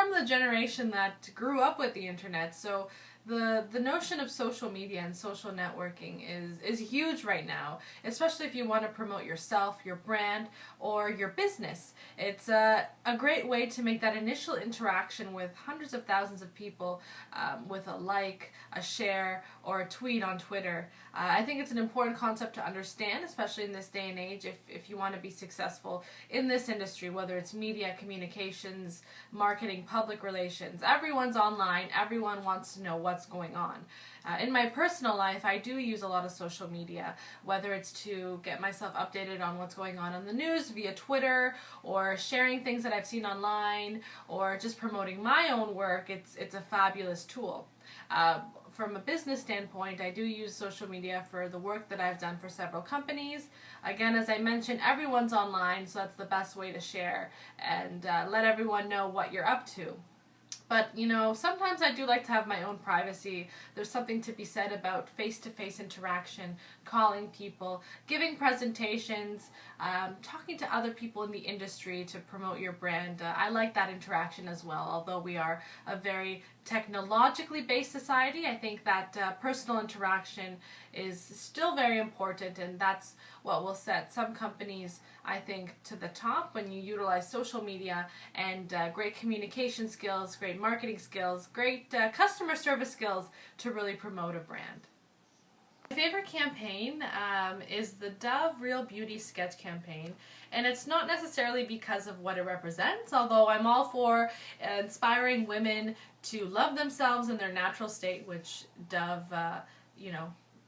from the generation that grew up with the internet, so the notion of social media and social networking is huge right now, especially if you want to promote yourself, your brand, or your business. It's a great way to make that initial interaction with hundreds of thousands of people with a like, a share, or a tweet on Twitter. I think it's an important concept to understand, especially in this day and age, if you want to be successful in this industry, whether it's media, communications, marketing, public relations. Everyone's online. Everyone wants to know what's going on. In my personal life, I do use a lot of social media, whether it's to get myself updated on what's going on in the news via Twitter, or sharing things that I've seen online, or just promoting my own work. It's a fabulous tool. From a business standpoint, I do use social media for the work that I've done for several companies. Again, as I mentioned, everyone's online, so that's the best way to share and let everyone know what you're up to. But, you know, sometimes I do like to have my own privacy. There's something to be said about face-to-face interaction, calling people, giving presentations, talking to other people in the industry to promote your brand. I like that interaction as well. Although we are a very technologically based society, I think that personal interaction is still very important, and that's what will set some companies, I think, to the top when you utilize social media and great communication skills, great marketing skills, great customer service skills to really promote a brand. My favorite campaign is the Dove Real Beauty sketch campaign, and it's not necessarily because of what it represents, although I'm all for inspiring women to love themselves in their natural state, which Dove,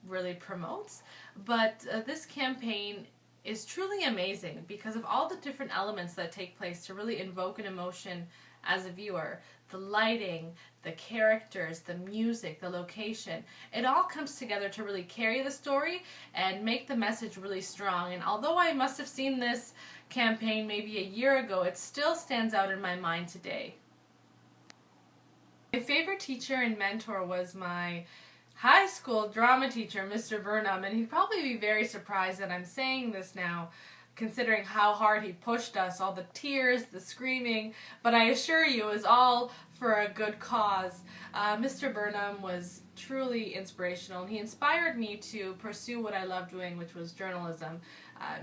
really promotes. But this campaign is truly amazing because of all the different elements that take place to really invoke an emotion as a viewer. The lighting, the characters, the music, the location, it all comes together to really carry the story and make the message really strong. And although I must have seen this campaign maybe a year ago, it still stands out in my mind today. My favorite teacher and mentor was my high school drama teacher, Mr. Burnham, and he'd probably be very surprised that I'm saying this now, considering how hard he pushed us, all the tears, the screaming, but I assure you it was all for a good cause. Mr. Burnham was truly inspirational, and he inspired me to pursue what I love doing, which was journalism.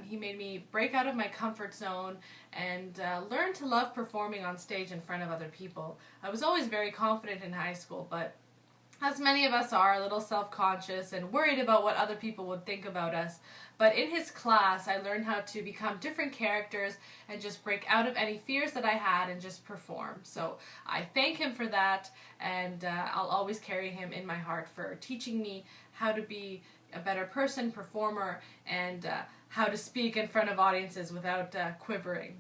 He made me break out of my comfort zone and learn to love performing on stage in front of other people. I was always very confident in high school, but as many of us are, a little self-conscious and worried about what other people would think about us. But in his class, I learned how to become different characters and just break out of any fears that I had and just perform. So I thank him for that, and I'll always carry him in my heart for teaching me how to be a better person, performer, and how to speak in front of audiences without quivering.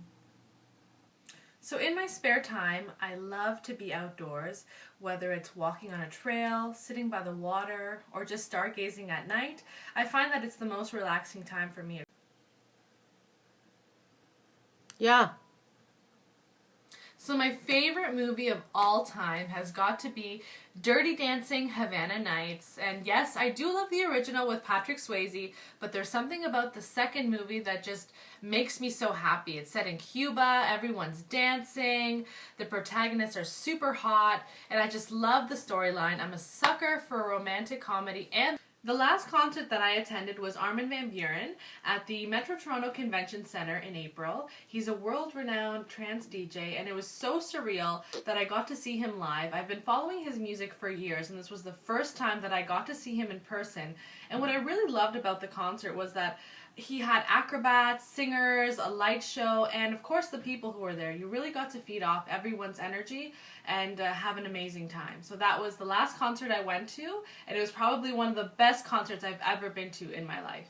So in my spare time, I love to be outdoors, whether it's walking on a trail, sitting by the water, or just stargazing at night. I find that it's the most relaxing time for me. Yeah. So my favorite movie of all time has got to be Dirty Dancing, Havana Nights. And yes, I do love the original with Patrick Swayze, but there's something about the second movie that just makes me so happy. It's set in Cuba, everyone's dancing, the protagonists are super hot, and I just love the storyline. I'm a sucker for a romantic comedy. And the last concert that I attended was Armin van Buuren at the Metro Toronto Convention Centre in April. He's a world-renowned trance DJ, and it was so surreal that I got to see him live. I've been following his music for years, and this was the first time that I got to see him in person. And what I really loved about the concert was that he had acrobats, singers, a light show, and of course the people who were there. You really got to feed off everyone's energy and have an amazing time. So that was the last concert I went to, and it was probably one of the best concerts I've ever been to in my life.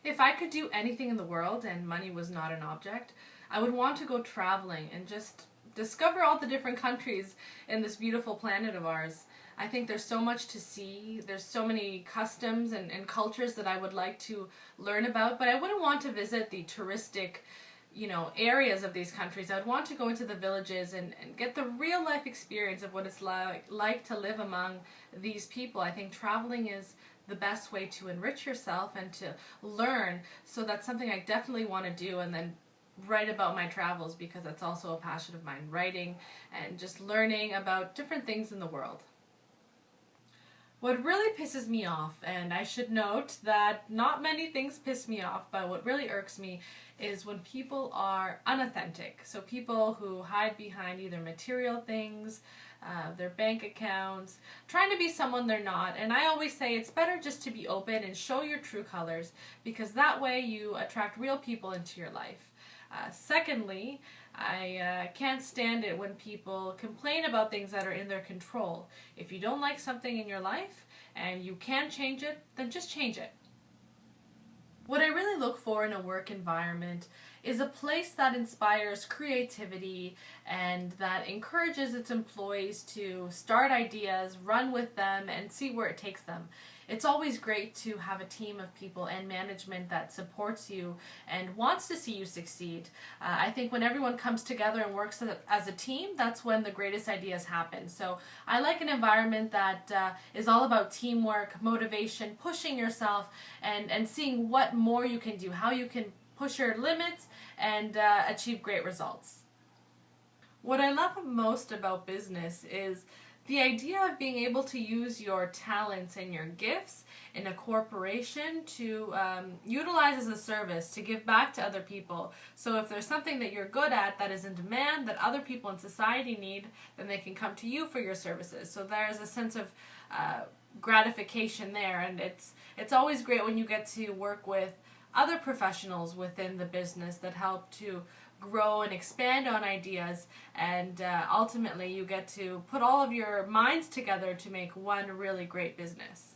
If I could do anything in the world and money was not an object, I would want to go traveling and just discover all the different countries in this beautiful planet of ours. I think there's so much to see. There's so many customs and cultures that I would like to learn about, but I wouldn't want to visit the touristic, areas of these countries. I'd want to go into the villages and get the real life experience of what it's like to live among these people. I think traveling is the best way to enrich yourself and to learn, so that's something I definitely want to do. And then write about my travels because that's also a passion of mine, writing and just learning about different things in the world. What really pisses me off, and I should note that not many things piss me off, but what really irks me is when people are unauthentic. So people who hide behind either material things, their bank accounts, trying to be someone they're not. And I always say it's better just to be open and show your true colors, because that way you attract real people into your life. Secondly, I can't stand it when people complain about things that are in their control. If you don't like something in your life and you can change it, then just change it. What I really look for in a work environment is a place that inspires creativity and that encourages its employees to start ideas, run with them, and see where it takes them. It's always great to have a team of people and management that supports you and wants to see you succeed. I think when everyone comes together and works as a team, that's when the greatest ideas happen. So I like an environment that is all about teamwork, motivation, pushing yourself, and seeing what more you can do, how you can push your limits and achieve great results. What I love most about business is the idea of being able to use your talents and your gifts in a corporation to utilize as a service, to give back to other people. So if there's something that you're good at that is in demand, that other people in society need, then they can come to you for your services. So there's a sense of gratification there, and it's always great when you get to work with other professionals within the business that help to grow and expand on ideas, and ultimately you get to put all of your minds together to make one really great business.